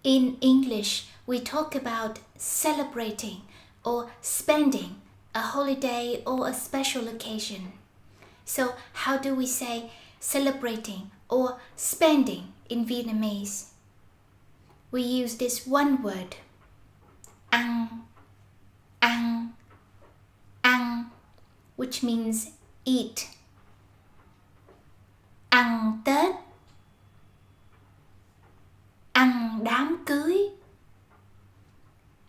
In English, we talk about celebrating or spending a holiday or a special occasion. So how do we say celebrating or spending in Vietnamese? We use this one word, ăn, ăn, which means eat. Ăn Tết, ăn đám cưới,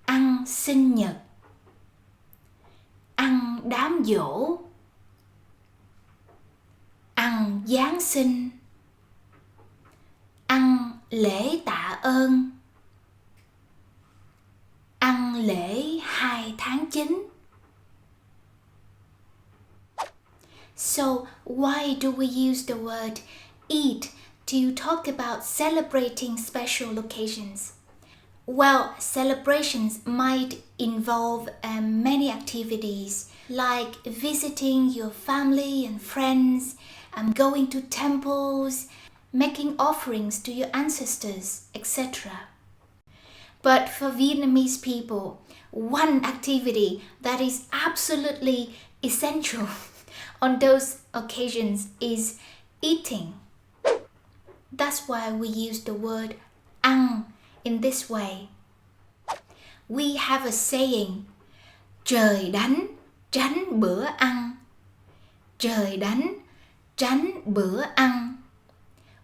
ăn sinh nhật, ăn đám giỗ, ăn Giáng sinh, ăn lễ tạ ơn, ăn lễ 2 tháng 9. So why do we use the word eat to talk about celebrating special occasions? Well, celebrations might involve many activities like visiting your family and friends, going to temples, making offerings to your ancestors, etc. But for Vietnamese people, one activity that is absolutely essential on those occasions is eating. That's why we use the word ăn in this way. We have a saying, trời đánh, tránh bữa ăn. Trời đánh, tránh bữa ăn.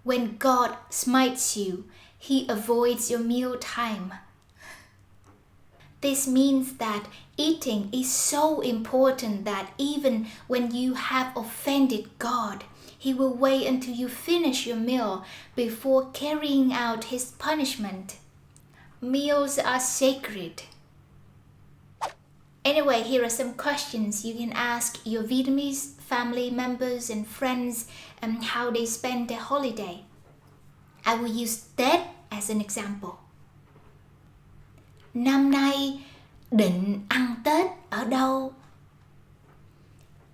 When God smites you, He avoids your meal time. This means that eating is so important that even when you have offended God, He will wait until you finish your meal before carrying out His punishment. Meals are sacred. Anyway, here are some questions you can ask your Vietnamese family members and friends and how they spend their holiday. I will use Tết as an example. Năm nay định ăn Tết ở đâu?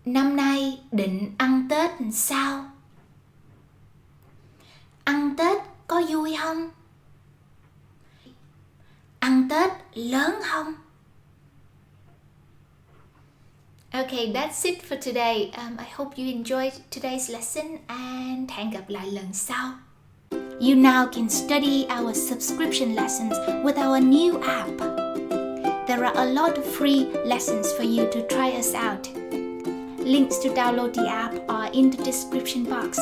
Năm nay định ăn Tết sao? Ăn Tết có vui không? Ăn Tết lớn không? Okay, that's it for today. I hope you enjoyed today's lesson and hẹn gặp lại lần sau. You now can study our subscription lessons with our new app. There are a lot of free lessons for you to try us out. Links to download the app are in the description box.